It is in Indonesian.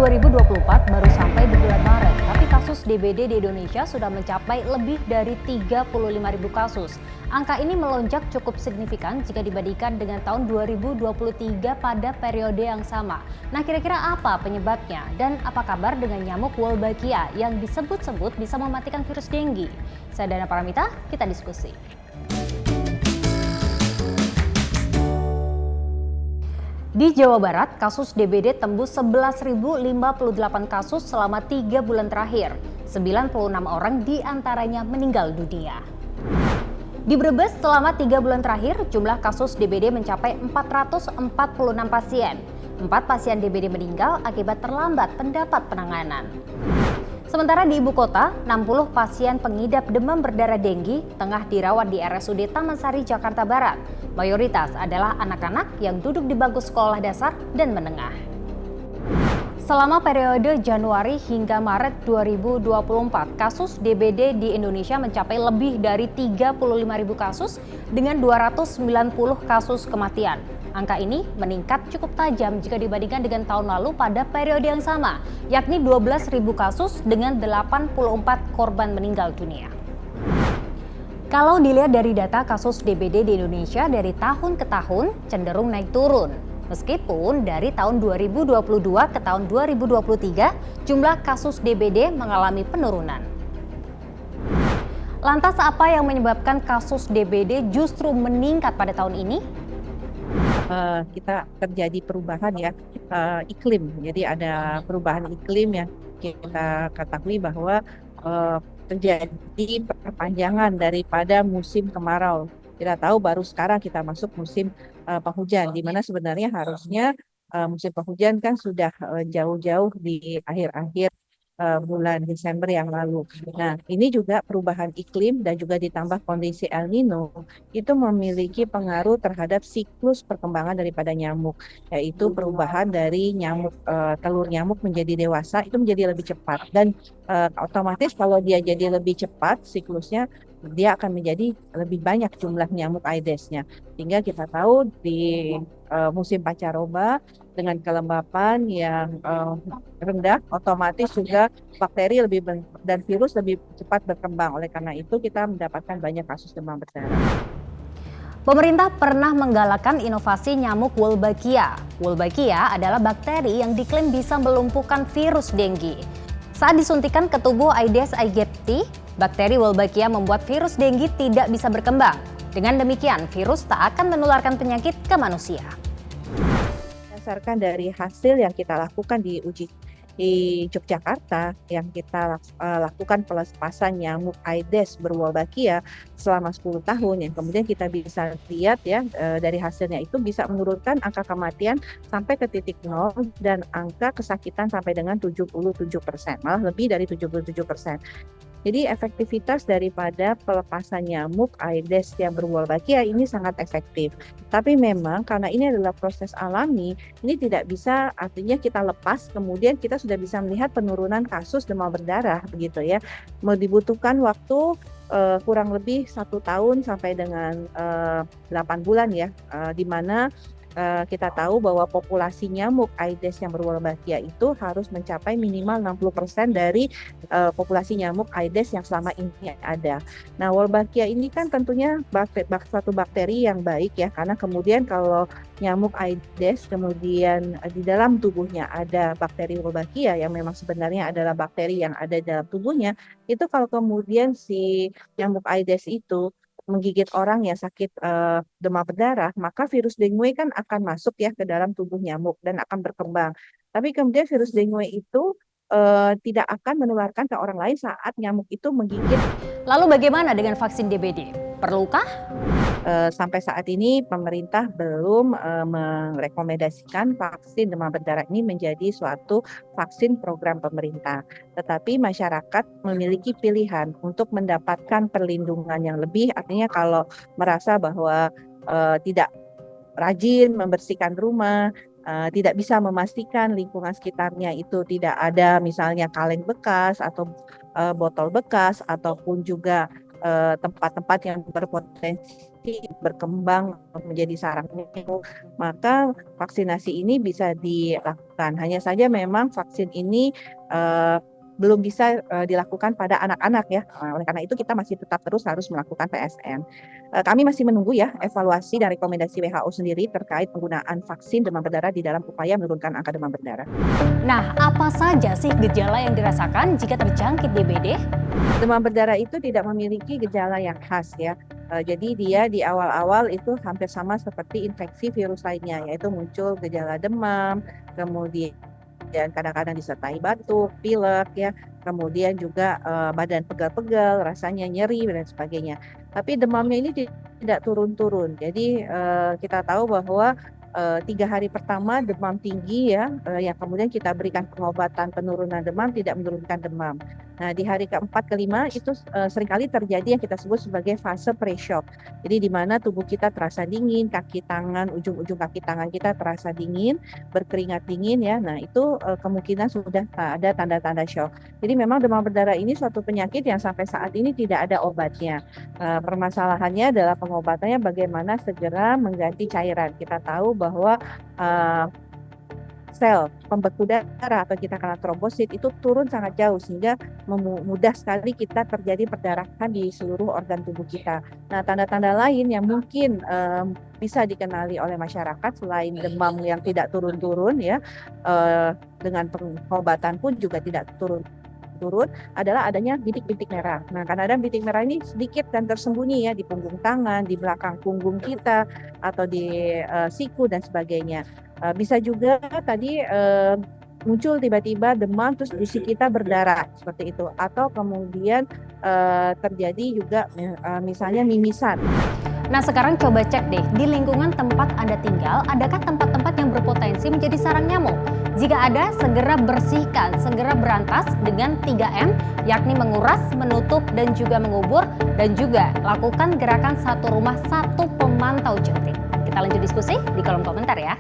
2024 baru sampai di bulan Maret, tapi kasus DBD di Indonesia sudah mencapai lebih dari 35.000 kasus. Angka ini melonjak cukup signifikan jika dibandingkan dengan tahun 2023 pada periode yang sama. Nah, kira-kira apa penyebabnya? Dan apa kabar dengan nyamuk Wolbachia yang disebut-sebut bisa mematikan virus dengue? Saya Dana Paramita, kita diskusi. Di Jawa Barat, kasus DBD tembus 11.058 kasus selama 3 bulan terakhir. 96 orang diantaranya meninggal dunia. Di Brebes, selama 3 bulan terakhir, jumlah kasus DBD mencapai 446 pasien. 4 pasien DBD meninggal akibat terlambat pendapat penanganan. Sementara di ibu kota, 60 pasien pengidap demam berdarah dengue tengah dirawat di RSUD Taman Sari, Jakarta Barat. Mayoritas adalah anak-anak yang duduk di bangku sekolah dasar dan menengah. Selama periode Januari hingga Maret 2024, kasus DBD di Indonesia mencapai lebih dari 35.000 kasus dengan 290 kasus kematian. Angka ini meningkat cukup tajam jika dibandingkan dengan tahun lalu pada periode yang sama, yakni 12.000 kasus dengan 84 korban meninggal dunia. Kalau dilihat dari data kasus DBD di Indonesia dari tahun ke tahun cenderung naik turun. Meskipun dari tahun 2022 ke tahun 2023 jumlah kasus DBD mengalami penurunan. Lantas apa yang menyebabkan kasus DBD justru meningkat pada tahun ini? Kita terjadi perubahan ya iklim. Jadi ada perubahan iklim yang kita ketahui bahwa terjadi perpanjangan daripada musim kemarau. Kita tahu baru sekarang kita masuk musim penghujan, di mana sebenarnya harusnya musim penghujan kan sudah jauh-jauh di akhir-akhir bulan Desember yang lalu. Nah, ini juga perubahan iklim dan juga ditambah kondisi El Nino itu memiliki pengaruh terhadap siklus perkembangan daripada nyamuk, yaitu perubahan dari nyamuk telur nyamuk menjadi dewasa itu menjadi lebih cepat dan otomatis kalau dia jadi lebih cepat siklusnya dia akan menjadi lebih banyak jumlah nyamuk Aedesnya. Sehingga kita tahu di musim pancaroba dengan kelembapan yang rendah, otomatis juga bakteri dan virus lebih cepat berkembang. Oleh karena itu kita mendapatkan banyak kasus demam berdarah. Pemerintah pernah menggalakkan inovasi nyamuk Wolbachia. Wolbachia adalah bakteri yang diklaim bisa melumpuhkan virus dengue. Saat disuntikan ke tubuh Aedes aegypti, bakteri Wolbachia membuat virus dengue tidak bisa berkembang. Dengan demikian, virus tak akan menularkan penyakit ke manusia. Berdasarkan dari hasil yang kita lakukan di uji di Yogyakarta yang kita lakukan pelepasan nyamuk Aedes berwolbachia selama 10 tahun yang kemudian kita bisa lihat ya dari hasilnya itu bisa menurunkan angka kematian sampai ke titik 0 dan angka kesakitan sampai dengan 77%, malah lebih dari 77%. Jadi efektivitas daripada pelepasan nyamuk Aedes yang berwolbachia ini sangat efektif. Tapi memang karena ini adalah proses alami, ini tidak bisa artinya kita lepas kemudian kita sudah bisa melihat penurunan kasus demam berdarah begitu ya. Dibutuhkan waktu kurang lebih 1 tahun sampai dengan 8 bulan ya, di mana kita tahu bahwa populasi nyamuk Aedes yang berwolbachia itu harus mencapai minimal 60% dari populasi nyamuk Aedes yang selama ini ada. Nah, Wolbachia ini kan tentunya suatu bakteri yang baik ya, karena kemudian kalau nyamuk Aedes kemudian di dalam tubuhnya ada bakteri Wolbachia yang memang sebenarnya adalah bakteri yang ada dalam tubuhnya, itu kalau kemudian si nyamuk Aedes itu menggigit orang yang sakit demam berdarah, maka virus dengue kan akan masuk ya ke dalam tubuh nyamuk dan akan berkembang. Tapi kemudian virus dengue itu tidak akan menularkan ke orang lain saat nyamuk itu menggigit. Lalu bagaimana dengan vaksin DBD? Perlukah? Sampai saat ini pemerintah belum merekomendasikan vaksin demam berdarah ini menjadi suatu vaksin program pemerintah. Tetapi masyarakat memiliki pilihan untuk mendapatkan perlindungan yang lebih. Artinya kalau merasa bahwa tidak rajin membersihkan rumah, tidak bisa memastikan lingkungan sekitarnya itu tidak ada misalnya kaleng bekas atau botol bekas ataupun juga tempat-tempat yang berpotensi berkembang menjadi sarang nyamuk, maka vaksinasi ini bisa dilakukan. Hanya saja memang vaksin ini belum bisa dilakukan pada anak-anak ya. Oleh karena itu kita masih tetap terus harus melakukan PSN. Kami masih menunggu ya evaluasi dan rekomendasi WHO sendiri terkait penggunaan vaksin demam berdarah di dalam upaya menurunkan angka demam berdarah. Nah, apa saja sih gejala yang dirasakan jika terjangkit DBD? Demam berdarah itu tidak memiliki gejala yang khas ya. Jadi dia di awal-awal itu hampir sama seperti infeksi virus lainnya, yaitu muncul gejala demam, kemudian kadang-kadang disertai batuk, pilek ya, kemudian juga badan pegal-pegal, rasanya nyeri dan sebagainya. Tapi demamnya ini tidak turun-turun. Jadi kita tahu bahwa 3 hari pertama demam tinggi ya, yang kemudian kita berikan pengobatan penurunan demam tidak menurunkan demam. Nah di hari keempat kelima itu seringkali terjadi yang kita sebut sebagai fase pre-shock. Jadi di mana tubuh kita terasa dingin, kaki tangan, ujung-ujung kaki tangan kita terasa dingin, berkeringat dingin ya. Nah itu kemungkinan sudah ada tanda-tanda shock. Jadi memang demam berdarah ini suatu penyakit yang sampai saat ini tidak ada obatnya. Permasalahannya adalah pengobatannya bagaimana segera mengganti cairan. Kita tahu bahwa sel pembeku darah atau kita kenal trombosit itu turun sangat jauh sehingga mudah sekali kita terjadi perdarahan di seluruh organ tubuh kita. Nah, tanda-tanda lain yang mungkin bisa dikenali oleh masyarakat selain demam yang tidak turun-turun ya, dengan pengobatan pun juga tidak turun adalah adanya bintik-bintik merah. Nah, kadang-kadang bintik merah ini sedikit dan tersembunyi ya di punggung tangan, di belakang punggung kita, atau di siku dan sebagainya. Bisa juga tadi muncul tiba-tiba demam terus gusi kita berdarah seperti itu, atau kemudian terjadi juga misalnya mimisan. Nah, sekarang coba cek deh, di lingkungan tempat Anda tinggal, adakah tempat-tempat yang berpotensi menjadi sarang nyamuk? Jika ada, segera bersihkan, segera berantas dengan 3M, yakni menguras, menutup, dan juga mengubur, dan juga lakukan gerakan satu rumah satu pemantau jentik. Kita lanjut diskusi di kolom komentar ya.